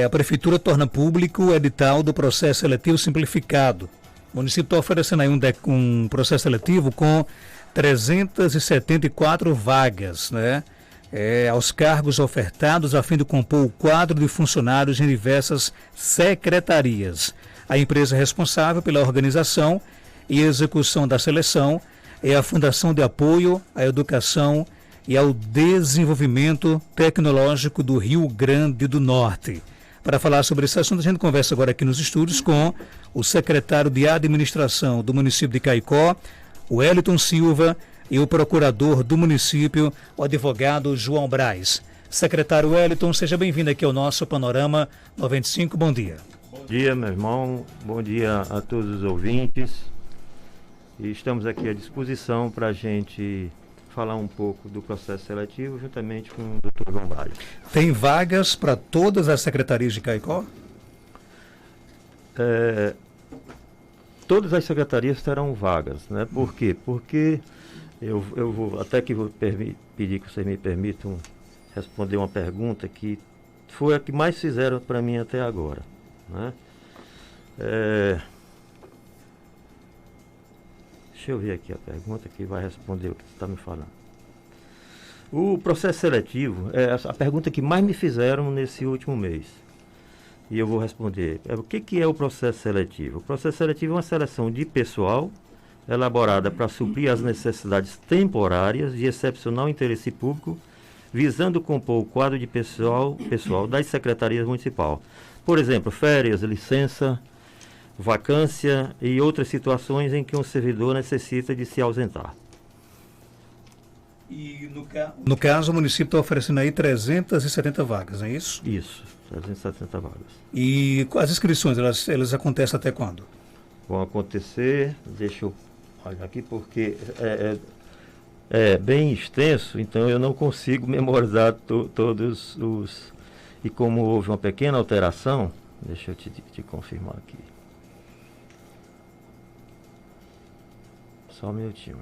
A Prefeitura torna público o edital do processo seletivo simplificado. O município está oferecendo aí um processo seletivo com 374 vagas, né? Aos cargos ofertados a fim de compor o quadro de funcionários em diversas secretarias. A empresa responsável pela organização e execução da seleção é a Fundação de Apoio à Educação e ao Desenvolvimento Tecnológico do Rio Grande do Norte. Para falar sobre esse assunto, a gente conversa agora aqui nos estúdios com o secretário de Administração do município de Caicó, o Wellington Silva, e o procurador do município, o advogado João Braz. Secretário Wellington, seja bem-vindo aqui ao nosso Panorama 95. Bom dia. Bom dia, meu irmão. Bom dia a todos os ouvintes. E estamos aqui à disposição para a gente falar um pouco do processo seletivo juntamente com o Dr. João Braz. Tem vagas para todas as secretarias de Caicó? Todas as secretarias terão vagas, né? Por quê? Porque eu vou pedir que vocês me permitam responder uma pergunta que foi a que mais fizeram para mim até agora, né? Deixa eu ver aqui a pergunta que vai responder o que você está me falando. O processo seletivo é a pergunta que mais me fizeram nesse último mês. E eu vou responder. O que é o processo seletivo? O processo seletivo é uma seleção de pessoal elaborada para suprir as necessidades temporárias de excepcional interesse público, visando compor o quadro de pessoal das secretarias municipais. Por exemplo, férias, licença, vacância e outras situações em que um servidor necessita de se ausentar. E no caso, o município está oferecendo aí 370 vagas, não é isso? Isso, 370 vagas. E as inscrições, elas acontecem até quando? Vão acontecer, deixa eu olhar aqui, porque é bem extenso, então eu não consigo memorizar todos os... E como houve uma pequena alteração, deixa eu te confirmar aqui. Só um minutinho.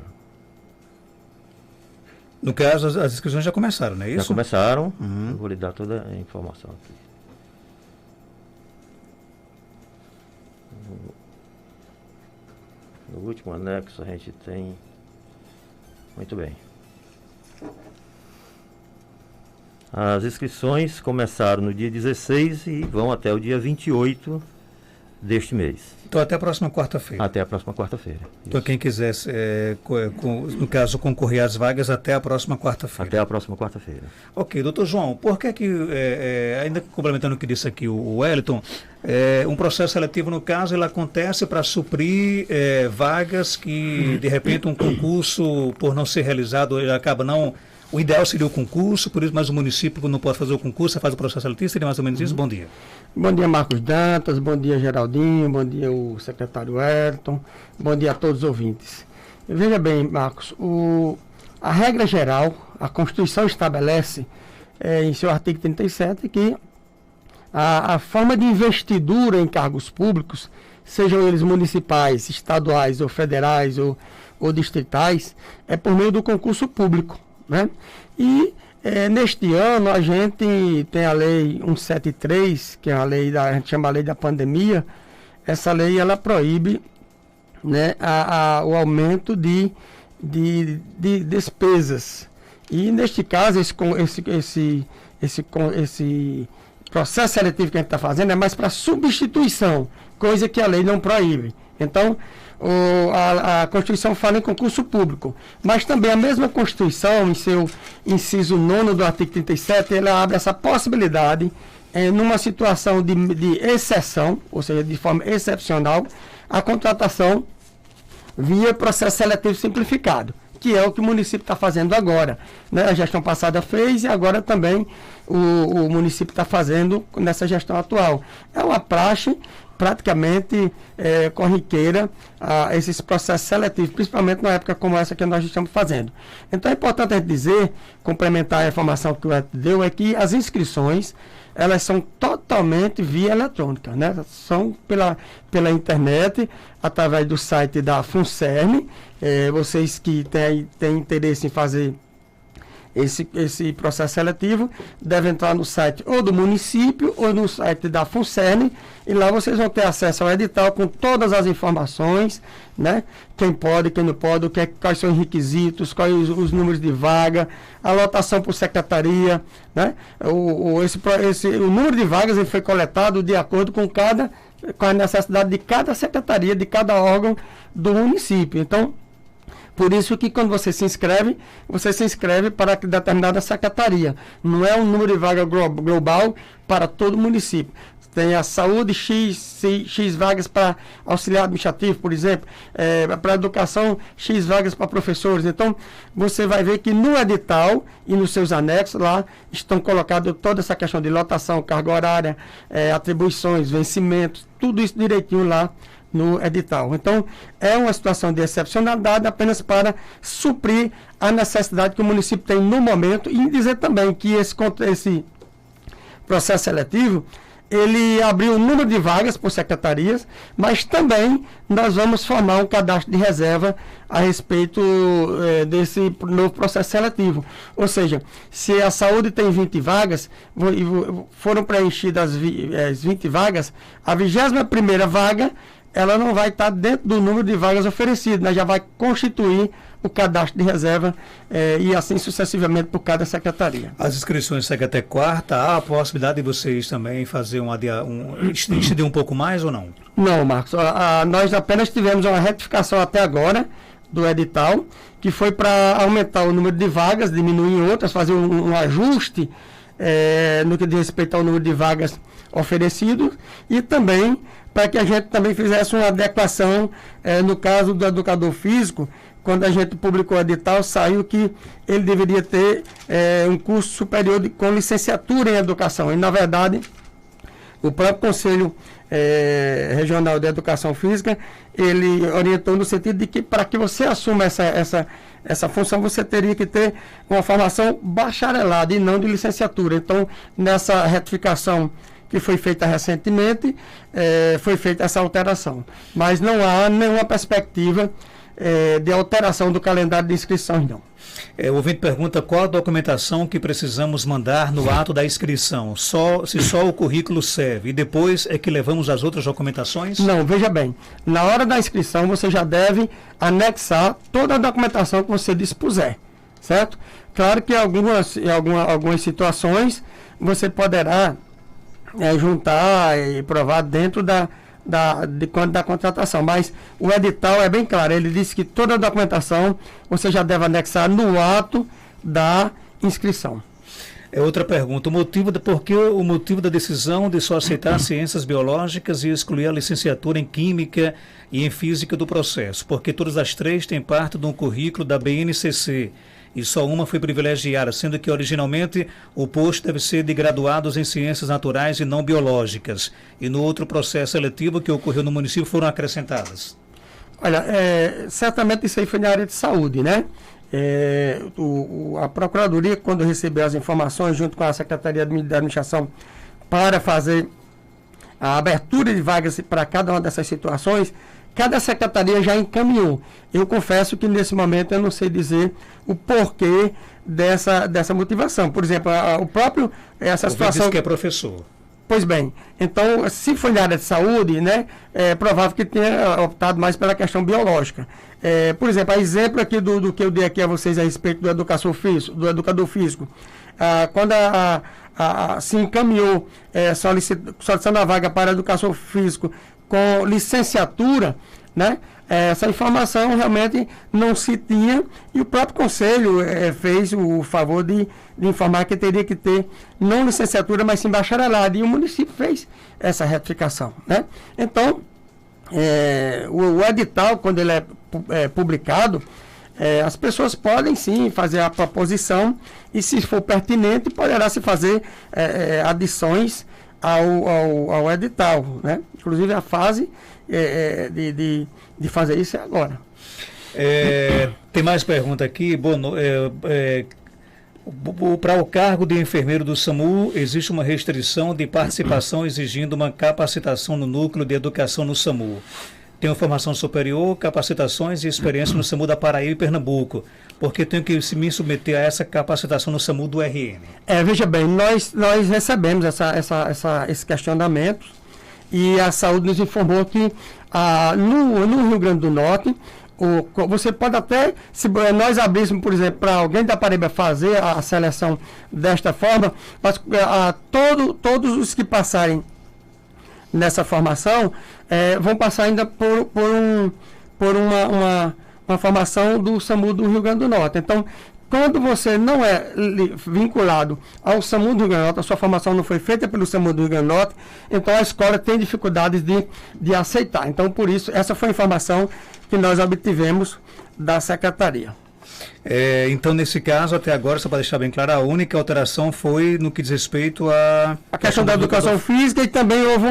No caso, as inscrições já começaram, não é isso? Já começaram. Eu vou lhe dar toda a informação aqui. No último anexo a gente tem... Muito bem. As inscrições começaram no dia 16 e vão até o dia 28 deste mês. Então até a próxima quarta-feira. Até a próxima quarta-feira. Então quem quiser, no caso, concorrer às vagas até a próxima quarta-feira. Até a próxima quarta-feira. Ok, doutor João, por que ainda complementando o que disse aqui o Wellington, um processo seletivo, no caso, ele acontece para suprir vagas que, de repente, um concurso, por não ser realizado, ele acaba não... O ideal seria o concurso, por isso, mas o município não pode fazer o concurso, faz o processo seletivo, seria mais ou menos isso? Bom dia. Bom dia, Marcos Dantas, bom dia, Geraldinho, bom dia, o secretário Wellington, bom dia a todos os ouvintes. Veja bem, Marcos, a regra geral, a Constituição estabelece, em seu artigo 37, que a forma de investidura em cargos públicos, sejam eles municipais, estaduais ou federais ou distritais, é por meio do concurso público, né? E neste ano a gente tem a lei 173, que é a lei a gente chama a lei da pandemia. Essa lei ela proíbe, né, o aumento de despesas. E neste caso esse processo seletivo que a gente está fazendo é mais para substituição, coisa que a lei não proíbe. Então a Constituição fala em concurso público, mas também a mesma Constituição, em seu inciso 9 do artigo 37, ela abre essa possibilidade, numa situação de exceção, ou seja, de forma excepcional, a contratação via processo seletivo simplificado, que é o que o município está fazendo agora, né? A gestão passada fez e agora também o município está fazendo nessa gestão atual. É uma praxe praticamente corriqueira a esses processos seletivos, principalmente numa época como essa que nós estamos fazendo. Então é importante a gente dizer, complementar a informação que o Edson deu, é que as inscrições, elas são totalmente via eletrônica, né? São pela internet, através do site da FUNSERN. Vocês que têm interesse em fazer esse processo seletivo, deve entrar no site ou do município ou no site da FUNSERN, e lá vocês vão ter acesso ao edital com todas as informações, né? Quem pode, quem não pode, quais são os requisitos, quais os números de vaga, a lotação por secretaria, né? O número de vagas ele foi coletado de acordo com a necessidade de cada secretaria, de cada órgão do município. Então, por isso que quando você se inscreve para determinada secretaria. Não é um número de vaga global para todo o município. Tem a saúde, X vagas para auxiliar administrativo, por exemplo, para educação, X vagas para professores. Então, você vai ver que no edital e nos seus anexos lá estão colocados toda essa questão de lotação, carga horária, atribuições, vencimentos, tudo isso direitinho lá no edital. Então, é uma situação de excepcionalidade apenas para suprir a necessidade que o município tem no momento, e dizer também que esse processo seletivo ele abriu um número de vagas por secretarias, mas também nós vamos formar um cadastro de reserva a respeito desse novo processo seletivo. Ou seja, se a saúde tem 20 vagas, foram preenchidas as 20 vagas, a 21ª vaga ela não vai estar dentro do número de vagas oferecidas, né? Já vai constituir o cadastro de reserva e assim sucessivamente por cada secretaria. As inscrições seguem até quarta. Há a possibilidade de vocês também fazer estender um pouco mais ou não? Não, Marcos. Nós apenas tivemos uma retificação até agora do edital, que foi para aumentar o número de vagas, diminuir em outras, fazer um ajuste no que diz respeito ao número de vagas oferecido, e também para que a gente também fizesse uma adequação no caso do educador físico. Quando a gente publicou o edital, saiu que ele deveria ter um curso superior com licenciatura em educação. E, na verdade, o próprio Conselho Regional de Educação Física, ele orientou no sentido de que, para que você assuma essa função, você teria que ter uma formação bacharelada e não de licenciatura. Então, nessa retificação que foi feita recentemente, foi feita essa alteração. Mas não há nenhuma perspectiva de alteração do calendário de inscrições, não. O ouvinte pergunta qual a documentação que precisamos mandar no ato da inscrição. Se só o currículo serve e depois é que levamos as outras documentações? Não, veja bem. Na hora da inscrição você já deve anexar toda a documentação que você dispuser, certo? Claro que em algumas situações você poderá juntar e provar dentro da contratação, mas o edital é bem claro, ele diz que toda a documentação você já deve anexar no ato da inscrição. Outra pergunta, por que o motivo da decisão de só aceitar ciências biológicas e excluir a licenciatura em química e em física do processo? Porque todas as três têm parte de um currículo da BNCC e só uma foi privilegiada, sendo que originalmente o posto deve ser de graduados em ciências naturais e não biológicas. E no outro processo seletivo que ocorreu no município foram acrescentadas. Olha, certamente isso aí foi na área de saúde, né? A Procuradoria, quando recebeu as informações junto com a Secretaria de Administração para fazer a abertura de vagas para cada uma dessas situações, cada secretaria já encaminhou. Eu confesso que nesse momento eu não sei dizer o porquê dessa motivação. Por exemplo, essa situação... que é professor. Pois bem, então, se foi na área de saúde, né, é provável que tenha optado mais pela questão biológica. Por exemplo, a exemplo aqui do que eu dei aqui a vocês a respeito do educador físico. Quando se encaminhou solicitando a vaga para educação físico com licenciatura, né? Essa informação realmente não se tinha, e o próprio Conselho fez o favor de informar que teria que ter não licenciatura, mas sim bacharelado, e o município fez essa retificação, né? Então, o edital, quando ele é publicado, as pessoas podem sim fazer a proposição, e se for pertinente, poderá se fazer adições ao edital, né? Inclusive a fase de fazer isso é agora. Tem mais pergunta aqui. Para o cargo de enfermeiro do SAMU, existe uma restrição de participação exigindo uma capacitação no núcleo de educação no SAMU. tenho formação superior, capacitações e experiência no SAMU da Paraíba e Pernambuco, porque tenho que me submeter a essa capacitação no SAMU do RN. Veja bem, nós recebemos esse questionamento e a saúde nos informou que no Rio Grande do Norte, você pode até, se nós abríssemos, por exemplo, para alguém da Paraíba fazer a seleção desta forma, mas todos os que passarem nessa formação vão passar ainda por uma formação do SAMU do Rio Grande do Norte. Então, quando você não é vinculado ao SAMU do Rio Grande do Norte, a sua formação não foi feita pelo SAMU do Rio Grande do Norte, então a escola tem dificuldades de aceitar. Então, por isso, essa foi a informação que nós obtivemos da Secretaria. Então, nesse caso, até agora, só para deixar bem claro, a única alteração foi no que diz respeito à questão da educação física, e também houve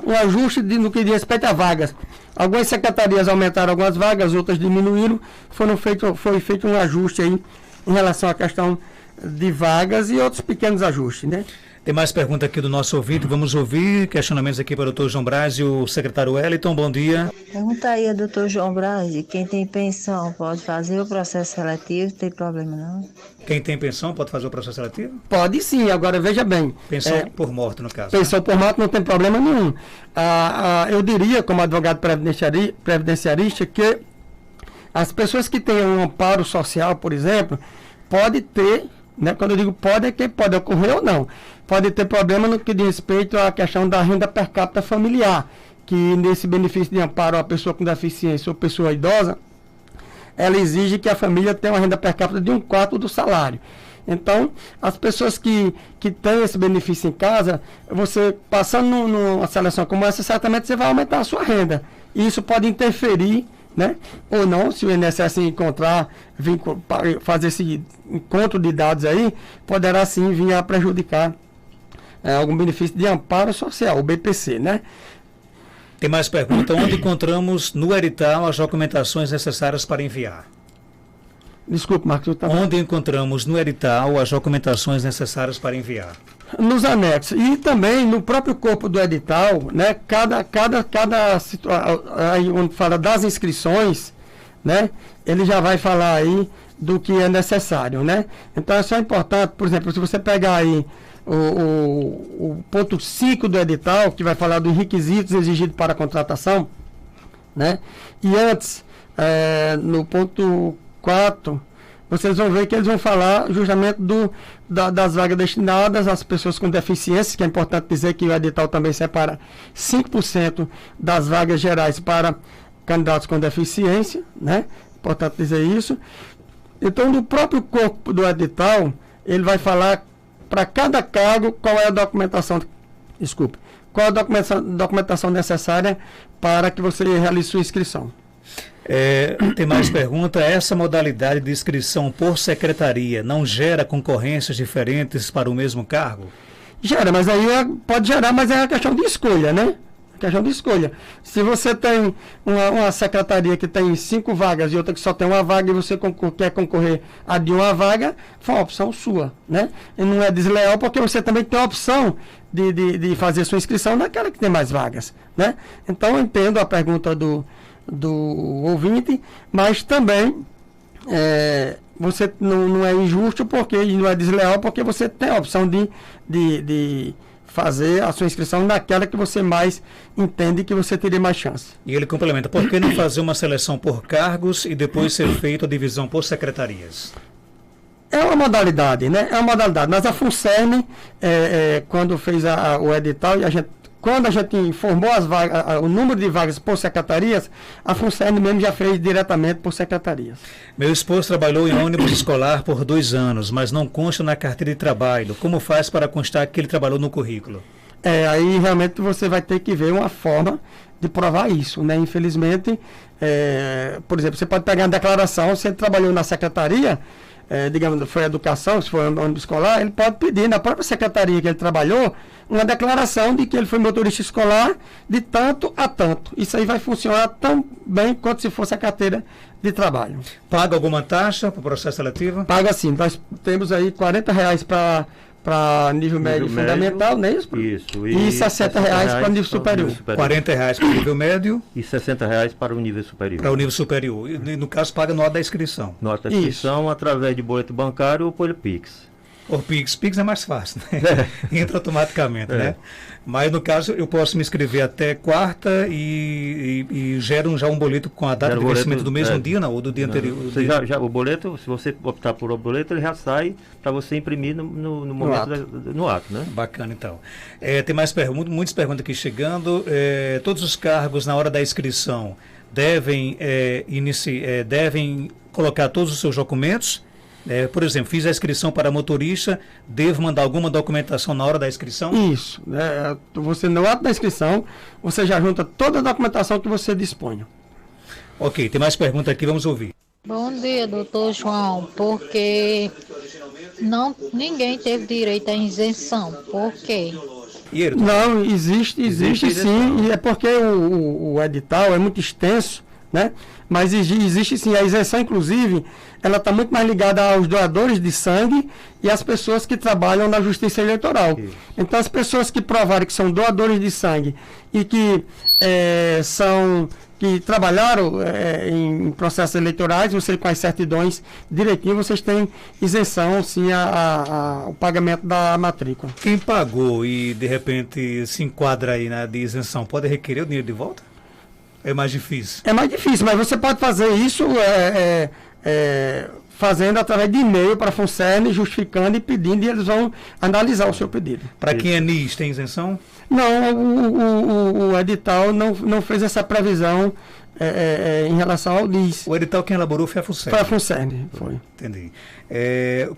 um ajuste no que diz respeito a vagas. Algumas secretarias aumentaram algumas vagas, outras diminuíram. Foi feito um ajuste aí em relação à questão de vagas e outros pequenos ajustes, né? Tem mais pergunta aqui do nosso ouvinte. Vamos ouvir questionamentos aqui para o doutor João Braz e o secretário Wellington. Bom dia. Pergunta aí ao doutor João Braz, quem tem pensão pode fazer o processo seletivo, não tem problema não? Quem tem pensão pode fazer o processo seletivo? Pode sim, agora veja bem. Pensão por morte, no caso. Pensão por morte não tem problema nenhum. Eu diria, como advogado previdenciarista, que as pessoas que têm um amparo social, por exemplo, pode ter, né, quando eu digo pode, é que pode ocorrer ou não. Pode ter problema no que diz respeito à questão da renda per capita familiar, que nesse benefício de amparo a pessoa com deficiência ou pessoa idosa, ela exige que a família tenha uma renda per capita de 1/4 do salário. Então, as pessoas que têm esse benefício em casa, você passando numa seleção como essa, certamente você vai aumentar a sua renda. E isso pode interferir, né? Ou não, se o INSS fazer esse encontro de dados aí, poderá sim vir a prejudicar algum benefício de amparo social, o BPC, né? Tem mais pergunta. Onde encontramos no edital as documentações necessárias para enviar? Desculpe, Marcos. Onde encontramos no edital as documentações necessárias para enviar? Nos anexos. E também no próprio corpo do edital, né? Aí onde fala das inscrições, né? Ele já vai falar aí do que é necessário, né? Então é só importante, por exemplo, se você pegar aí o ponto 5 do edital, que vai falar dos requisitos exigidos para a contratação, né? E antes, no ponto 4, vocês vão ver que eles vão falar justamente das vagas destinadas às pessoas com deficiência, que é importante dizer que o edital também separa 5% das vagas gerais para candidatos com deficiência, né? Importante dizer isso. Então, no próprio corpo do edital, ele vai falar para cada cargo qual é a documentação, qual a documentação necessária para que você realize sua inscrição. Tem mais pergunta. Essa modalidade de inscrição por secretaria não gera concorrências diferentes para o mesmo cargo? Gera, mas aí pode gerar, mas é uma questão de escolha, né? Questão de escolha. Se você tem uma secretaria que tem 5 vagas e outra que só tem uma vaga e você quer concorrer a de uma vaga, foi uma opção sua, né? E não é desleal porque você também tem a opção de fazer sua inscrição naquela que tem mais vagas, né? Então eu entendo a pergunta do ouvinte, mas também você não é injusto e não é desleal porque você tem a opção de fazer a sua inscrição naquela que você mais entende que você teria mais chance. E ele complementa, por que não fazer uma seleção por cargos e depois ser feita a divisão por secretarias? É uma modalidade, né? É uma modalidade, mas a FUNSERN, quando fez o edital, quando a gente informou o número de vagas por secretarias, a FUNSERN mesmo já fez diretamente por secretarias. Meu esposo trabalhou em ônibus escolar por 2 anos, mas não consta na carteira de trabalho. Como faz para constar que ele trabalhou no currículo? Aí realmente você vai ter que ver uma forma de provar isso, né? Infelizmente, por exemplo, você pode pegar uma declaração, se ele trabalhou na secretaria, digamos, foi educação, se for ônibus escolar, ele pode pedir na própria secretaria que ele trabalhou uma declaração de que ele foi motorista escolar de tanto a tanto. Isso aí vai funcionar tão bem quanto se fosse a carteira de trabalho. Paga alguma taxa para o processo seletivo? Paga sim. Nós temos aí R$40 para para nível médio fundamental, não é isso? Isso. E R$60 para o nível superior. R$40 para o nível médio. E R$60 para o nível superior. Para o nível superior. E, no caso, paga nota da inscrição. Nota da inscrição através de boleto bancário ou pelo Pix. O Pix é mais fácil, né? Entra automaticamente, né? Mas no caso eu posso me inscrever até quarta e geram já um boleto com a data de vencimento do mesmo dia, não? Ou do dia anterior? Você já, o boleto, se você optar por o boleto, ele já sai para você imprimir no momento no ato, né? Bacana, então. Tem mais muitas perguntas aqui chegando. Todos os cargos na hora da inscrição devem colocar todos os seus documentos? Por exemplo, fiz a inscrição para motorista, devo mandar alguma documentação na hora da inscrição? Isso. Você, no ato da inscrição, você já junta toda a documentação que você disponha. Ok, tem mais pergunta aqui, vamos ouvir. Bom dia, doutor João, porque ninguém teve direito à isenção, por quê? Não, existe sim, e é porque o edital é muito extenso, né? Mas existe sim, a isenção, inclusive, ela está muito mais ligada aos doadores de sangue e às pessoas que trabalham na justiça eleitoral. Então, as pessoas que provarem que são doadores de sangue e que que trabalharam em processos eleitorais, você com as certidões direitinho, vocês têm isenção, sim, o pagamento da matrícula. Quem pagou e, de repente, se enquadra aí na de isenção, pode requerer o dinheiro de volta? É mais difícil? É mais difícil, mas você pode fazer isso fazendo através de e-mail para a FUNSERN, justificando e pedindo, e eles vão analisar o seu pedido. Para quem é NIS, tem isenção? Não, o edital não fez essa previsão em relação ao NIS. O edital quem elaborou foi a FUNSERN? Foi a FUNSERN, foi. Entendi.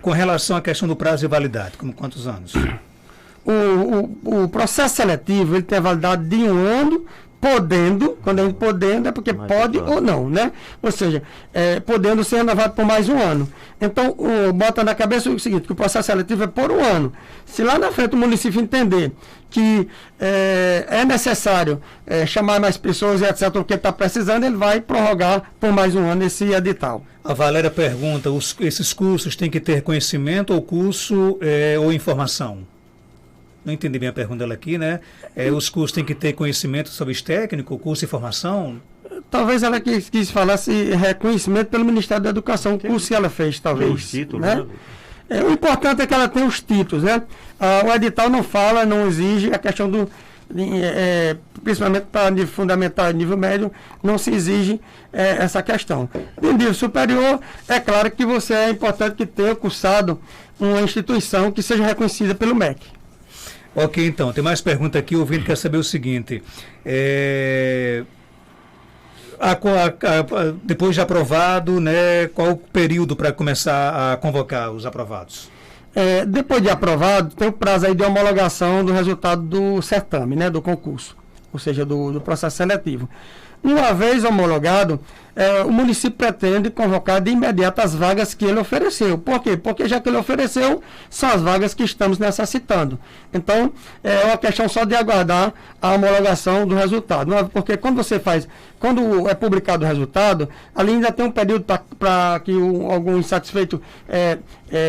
Com relação à questão do prazo de validade, como quantos anos? O processo seletivo, ele tem a validade de 1 ano, quando a gente podendo, é porque pode ou não, né? Ou seja, podendo ser renovado por mais 1 ano. Então, bota na cabeça o seguinte, que o processo seletivo é por 1 ano. Se lá na frente o município entender que é necessário chamar mais pessoas e etc., o que está precisando, ele vai prorrogar por mais 1 ano esse edital. A Valéria pergunta, esses cursos têm que ter conhecimento ou curso ou informação? Não entendi bem a pergunta dela aqui, né? Os cursos têm que ter conhecimento sobre os técnicos, curso e formação? Talvez ela quis falar se reconhecimento pelo Ministério da Educação, o curso que ela fez, talvez. Os títulos, né? O importante é que ela tenha os títulos, né? O edital não fala, não exige a questão do... principalmente para nível fundamental e nível médio, não se exige essa questão. No nível superior, é claro que é importante que tenha cursado uma instituição que seja reconhecida pelo MEC. Ok, então, tem mais pergunta aqui, o ouvinte quer saber o seguinte, depois de aprovado, né, qual o período para começar a convocar os aprovados? Depois de aprovado, tem o prazo aí de homologação do resultado do certame, né, do concurso, ou seja, do processo seletivo. Uma vez homologado, o município pretende convocar de imediato as vagas que ele ofereceu. Por quê? Porque já que ele ofereceu, são as vagas que estamos necessitando. Então, é uma questão só de aguardar a homologação do resultado. Porque quando é publicado o resultado, ali ainda tem um período para que algum insatisfeito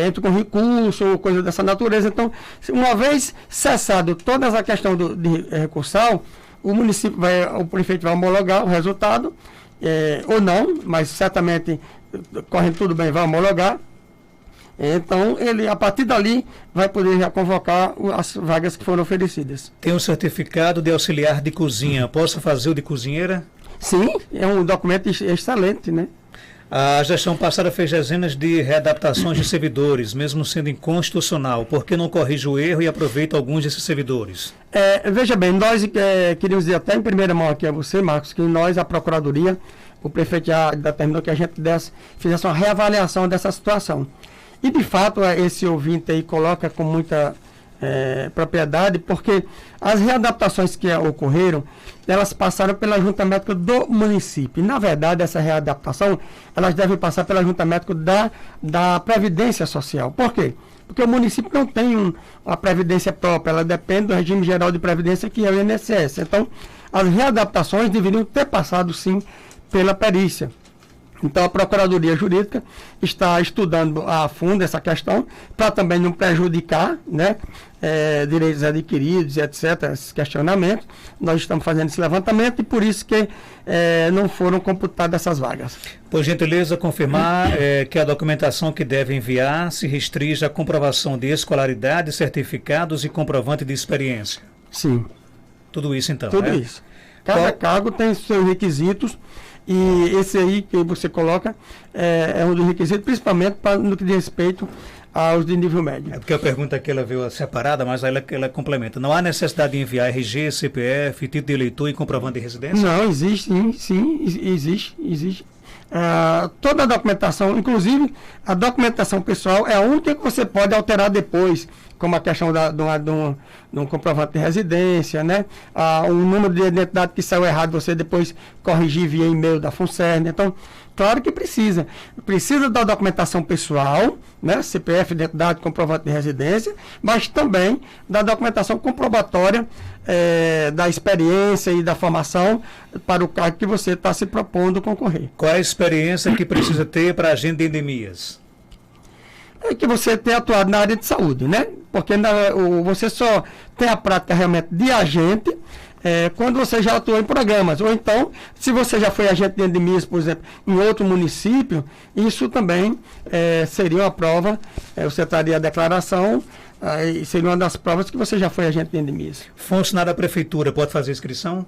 entre com recurso ou coisa dessa natureza. Então, uma vez cessado toda essa questão de recursal, o prefeito vai homologar o resultado, ou não, mas certamente, correndo tudo bem, vai homologar. Então, ele, a partir dali, vai poder já convocar as vagas que foram oferecidas. Tem um certificado de auxiliar de cozinha. Posso fazer o de cozinheira? Sim, é um documento excelente, né? A gestão passada fez dezenas de readaptações de servidores, mesmo sendo inconstitucional. Por que não corrige o erro e aproveita alguns desses servidores? Veja bem, nós queríamos dizer até em primeira mão aqui a você, Marcos, que nós, a Procuradoria, o prefeito já determinou que a gente fizesse uma reavaliação dessa situação. E, de fato, esse ouvinte aí coloca com muita propriedade, porque as readaptações que ocorreram, elas passaram pela Junta Médica do município. E, na verdade, essa readaptação, elas devem passar pela Junta Médica da Previdência Social. Por quê? Porque o município não tem uma previdência própria, ela depende do regime geral de previdência, que é o INSS. Então, as readaptações deveriam ter passado, sim, pela perícia. Então, a Procuradoria Jurídica está estudando a fundo essa questão, para também não prejudicar, né, direitos adquiridos, etc., esses questionamentos. Nós estamos fazendo esse levantamento e por isso que não foram computadas essas vagas. Por gentileza, confirmar que a documentação que deve enviar se restringe à comprovação de escolaridade, certificados e comprovante de experiência. Sim. Tudo isso, então, Tudo isso. Cada cargo tem seus requisitos. E esse aí que você coloca é um dos requisitos, principalmente no que diz respeito aos de nível médio. É porque a pergunta aqui ela veio separada, mas ela complementa. Não há necessidade de enviar RG, CPF, título de eleitor e comprovante de residência? Não, existe, sim, existe. Toda a documentação, inclusive a documentação pessoal, é a única que você pode alterar depois, como a questão de um comprovante de residência, né? Um número de identidade que saiu errado, você depois corrigir via e-mail da FUNSERN. Então, claro que precisa. Precisa da documentação pessoal, né? CPF, identidade, comprovante de residência, mas também da documentação comprobatória da experiência e da formação para o cargo que você está se propondo concorrer. Qual é a experiência que precisa ter para agente de endemias? É que você tenha atuado na área de saúde, né? Porque você só tem a prática realmente de agente quando você já atuou em programas. Ou então, se você já foi agente de endemias, por exemplo, em outro município, isso também seria uma prova, você traria a declaração, seria uma das provas que você já foi agente de endemias. Funcionário da prefeitura pode fazer inscrição?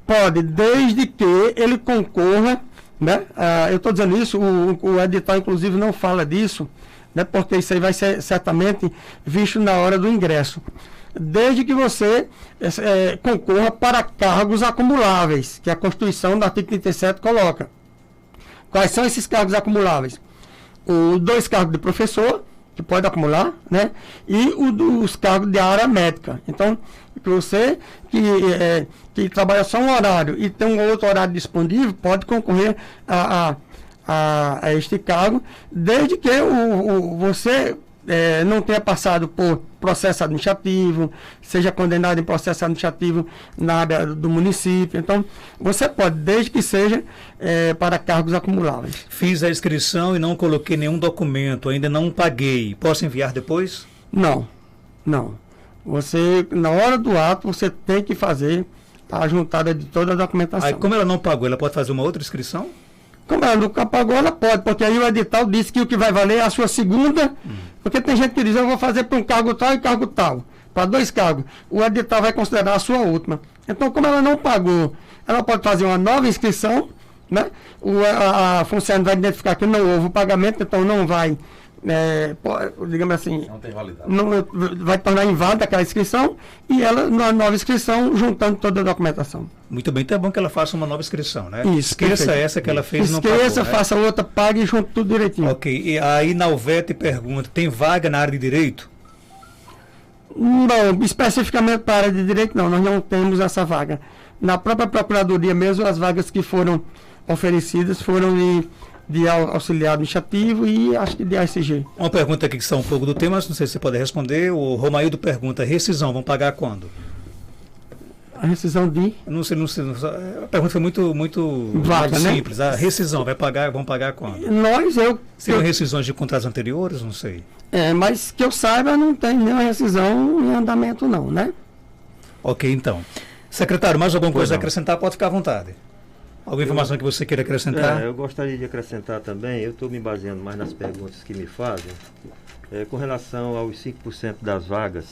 Pode, desde que ele concorra, né? Eu estou dizendo isso, o edital inclusive não fala disso, né? Porque isso aí vai ser certamente visto na hora do ingresso. Desde que você concorra para cargos acumuláveis, que a Constituição, no artigo 37, coloca. Quais são esses cargos acumuláveis? Os 2 cargos de professor, que pode acumular, né? E os cargos de área médica. Então, você que trabalha só um horário e tem um outro horário disponível, pode concorrer a este cargo, desde que você não tenha passado por processo administrativo, seja condenado em processo administrativo na área do município. Então, você pode, desde que seja para cargos acumuláveis. Fiz a inscrição e não coloquei nenhum documento, ainda não paguei. Posso enviar depois? Não. Você, na hora do ato, você tem que fazer a juntada de toda a documentação. Aí, como ela não pagou, ela pode fazer uma outra inscrição? Como ela nunca pagou, ela pode, porque aí o edital diz que o que vai valer é a sua segunda, porque tem gente que diz, eu vou fazer para um cargo tal e cargo tal, para 2 cargos. O edital vai considerar a sua última. Então, como ela não pagou, ela pode fazer uma nova inscrição, né? A funcionária vai identificar que não houve o pagamento, então não vai, digamos assim, não tem validade. Vai tornar inválida aquela inscrição e ela, na nova inscrição, juntando toda a documentação. Muito bem, então é bom que ela faça uma nova inscrição, né? Isso, esqueça perfeito. essa que ela fez e não pagou. Esqueça, né? faça outra, pague e junte tudo direitinho. Ok, e aí na UVET pergunta, tem vaga na área de direito? Não, especificamente para a área de direito não, nós não temos essa vaga. Na própria Procuradoria mesmo, as vagas que foram oferecidas foram de auxiliar administrativo e acho que de ASG. Uma pergunta aqui que está um pouco do tema, não sei se você pode responder. O Romaildo pergunta, rescisão, vão pagar quando? A rescisão de... Não sei, a pergunta foi muito vaga, né? simples. A rescisão, vão pagar quando? Seriam rescisões de contratos anteriores? Não sei. Mas que eu saiba, não tem nenhuma rescisão em andamento não, né? Ok, então. Secretário, mais alguma coisa a acrescentar? Pode ficar à vontade. Alguma informação que você queira acrescentar? Eu gostaria de acrescentar também, eu estou me baseando mais nas perguntas que me fazem, com relação aos 5% das vagas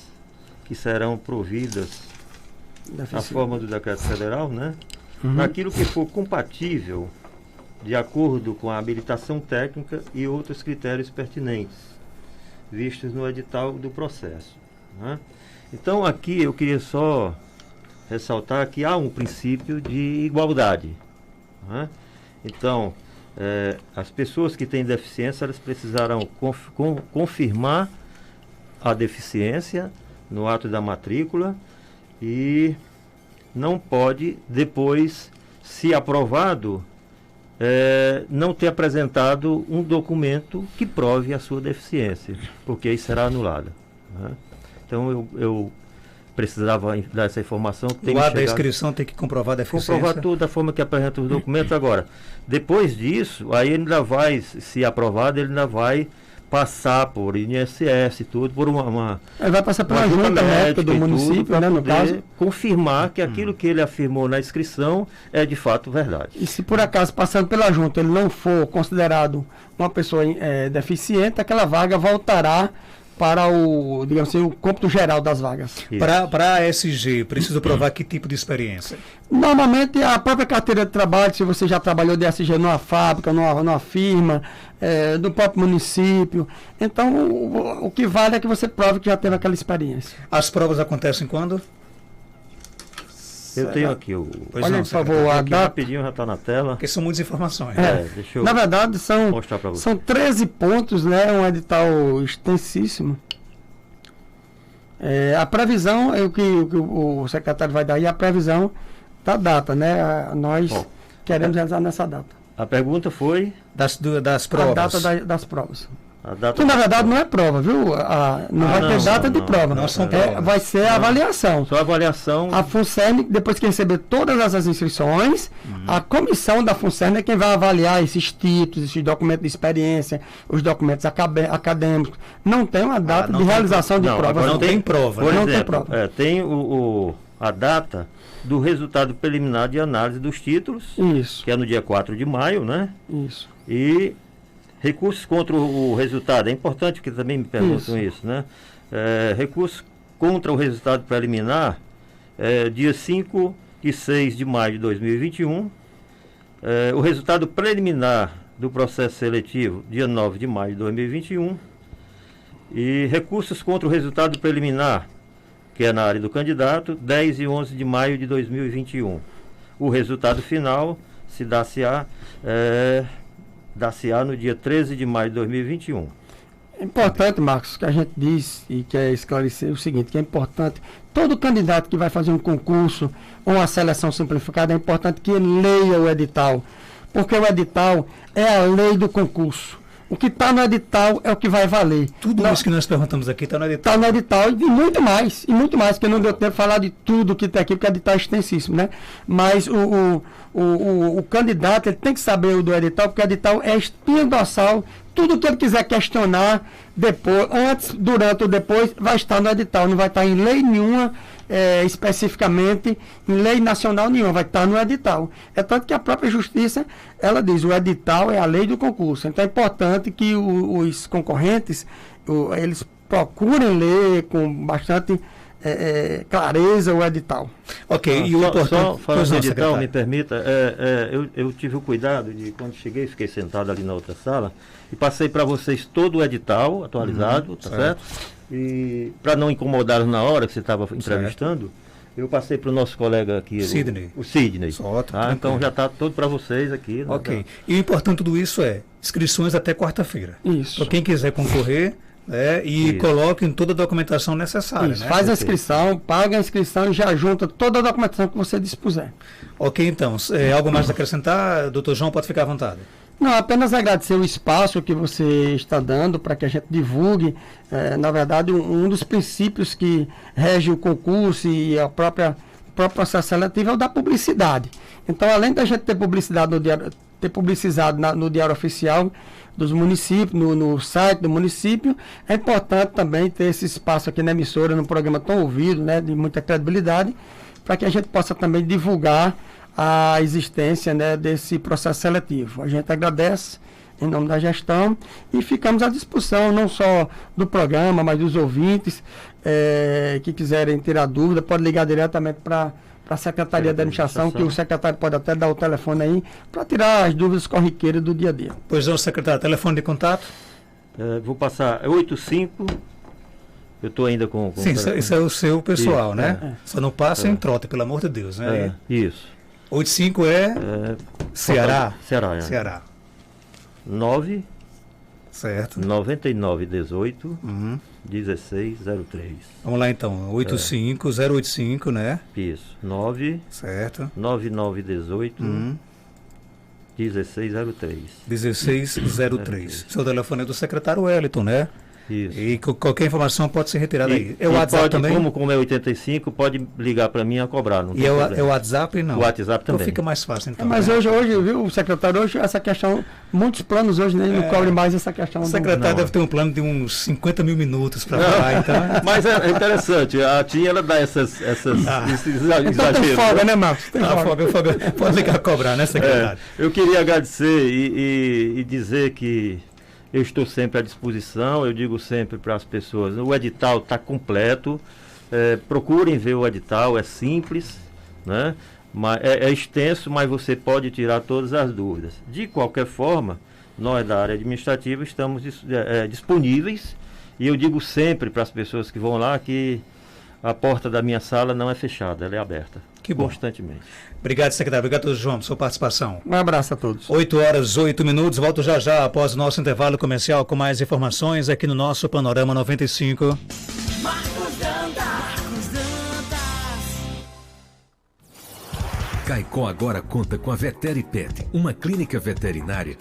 que serão providas na forma do decreto federal, né? Naquilo que for compatível, de acordo com a habilitação técnica e outros critérios pertinentes, vistos no edital do processo, né? Então, aqui eu queria só ressaltar que há um princípio de igualdade, né? Então, as pessoas que têm deficiência, elas precisarão confirmar a deficiência no ato da matrícula e não pode, depois, se aprovado, não ter apresentado um documento que prove a sua deficiência, porque aí será anulada, né? Então, eu precisava dar essa informação. Tem O que ato da chegar, inscrição tem que comprovar a deficiência. comprovar tudo da forma que apresenta os documentos. Agora, depois disso, aí ele ainda vai, se aprovado, ele ainda vai passar por INSS e tudo, por uma Ele vai passar pela junta junta médica do e tudo, município, pra né, no poder caso. confirmar que aquilo que ele afirmou na inscrição é de fato verdade. E se por acaso, passando pela junta, ele não for considerado uma pessoa deficiente, aquela vaga voltará para o, digamos assim, o cômputo geral das vagas. Isso. Para a SG, preciso provar que tipo de experiência? Normalmente, a própria carteira de trabalho, se você já trabalhou de SG numa fábrica, numa firma, do próprio município, então o que vale é que você prove que já teve aquela experiência. As provas acontecem quando? Eu tenho aqui o... Pois Olha, não, por favor, secretário. a Aqui data. rapidinho já está na tela. Porque são muitas informações. Deixa eu Na verdade, mostrar para você. são 13 pontos, né? Um edital extensíssimo. A previsão é o que o secretário vai dar aí, a previsão da data, né? Nós Bom, queremos realizar nessa data. A pergunta foi Das provas. A data das provas. a data... Que na verdade não é prova, viu? Não vai ter não, data de não, prova. não são provas. Vai ser a avaliação. Só avaliação. A FUNSERN, depois que receber todas essas inscrições, a comissão da FUNSERN é quem vai avaliar esses títulos, esses documentos de experiência, os documentos acadêmicos. Não tem uma data não de tem realização de Não, prova. agora não tem prova, Por né? Não tem exemplo, prova. tem a data do resultado preliminar de análise dos títulos, Isso, que é no dia 4 de maio, né? isso. E recursos contra o resultado. É importante que também me perguntam isso, né? Recursos contra o resultado preliminar, dia 5 e 6 de maio de 2021. O resultado preliminar do processo seletivo, dia 9 de maio de 2021. E recursos contra o resultado preliminar, que é na área do candidato, 10 e 11 de maio de 2021. O resultado final se dá-se-á no dia 13 de maio de 2021. É importante, Marcos, que a gente diz e quer esclarecer o seguinte, que é importante, todo candidato que vai fazer um concurso ou uma seleção simplificada, é importante que ele leia o edital, porque o edital é a lei do concurso. O que está no edital é o que vai valer. Tudo isso que nós perguntamos aqui está no edital. Está no edital e muito mais, porque não deu tempo de falar de tudo que tem aqui, porque o edital é extensíssimo, né? Mas o candidato ele tem que saber do edital, porque o edital é espinha dorsal, tudo que ele quiser questionar depois, antes, durante ou depois, vai estar no edital, não vai estar em lei nenhuma, especificamente, em lei nacional nenhuma, vai estar no edital. É tanto que a própria justiça, ela diz, o edital é a lei do concurso. Então é importante que os concorrentes, eles procurem ler com bastante clareza o edital. Ok, e o importante... Só falando Pois não, de edital, secretário. me permita, eu tive o cuidado de, quando cheguei, fiquei sentado ali na outra sala, e passei para vocês todo o edital atualizado, tá certo? E para não incomodá-los na hora que você estava entrevistando, eu passei para o nosso colega aqui, Sidney. o Sidney. Solta, Tá? Então já está todo para vocês aqui. Né? Ok. E o importante de tudo isso é inscrições até quarta-feira. Isso. Para quem quiser concorrer, e Isso. coloquem toda a documentação necessária. Isso, Né? faz a inscrição, paga a inscrição e já junta toda a documentação que você dispuser. Ok, então. Algo mais a acrescentar? Doutor João, pode ficar à vontade. Não, apenas agradecer o espaço que você está dando para que a gente divulgue. Na verdade, um dos princípios que rege o concurso e o próprio processo seletivo é o da publicidade. Então, além da gente ter publicidade no diário, ter publicizado no Diário Oficial dos municípios, no site do município, é importante também ter esse espaço aqui na emissora, num programa tão ouvido, né, de muita credibilidade, para que a gente possa também divulgar a existência, né, desse processo seletivo. A gente agradece em nome da gestão e ficamos à disposição não só do programa, mas dos ouvintes que quiserem tirar dúvida, pode ligar diretamente para a Secretaria da Administração, que o secretário pode até dar o telefone aí, para tirar as dúvidas corriqueiras do dia a dia. Pois não, secretário, telefone de contato? Vou passar 85. Eu estou ainda com Sim, isso é o seu pessoal, Isso, né? Só não passa em trota, pelo amor de Deus, né? Isso. 85 Ceará. Ceará, Ceará. 9 Certo. 99 18 1603. Vamos lá então. 085, né? Isso. 9 Certo. 99 18 1603. 1603. Seu telefone é do secretário Wellington, né? Isso. E qualquer informação pode ser retirada aí. É o E WhatsApp pode, também? como é 85, pode ligar para mim a cobrar. Não E tem é o problema. WhatsApp não? O WhatsApp Então também. fica mais fácil então. Mas né? hoje, viu, secretário, hoje essa questão, muitos planos hoje nem não cobrem mais essa questão. O secretário Não. deve ter um plano de uns 50 mil minutos para falar, então. Mas é interessante, a tia ela dá esses Então tem folga, né, Marcos? Tem folga. Folga, pode ligar a cobrar, né, secretário? Eu queria agradecer e dizer que eu estou sempre à disposição, eu digo sempre para as pessoas, o edital está completo, procurem ver o edital, é simples, né? É extenso, mas você pode tirar todas as dúvidas. De qualquer forma, nós da área administrativa estamos disponíveis, e eu digo sempre para as pessoas que vão lá que a porta da minha sala não é fechada, ela é aberta. Que bom. Constantemente. Obrigado, secretário. Obrigado, João, por sua participação. Um abraço a todos. 8h08. Volto já após o nosso intervalo comercial com mais informações aqui no nosso Panorama 95. Caicó agora conta com a Veteri Pet, uma clínica veterinária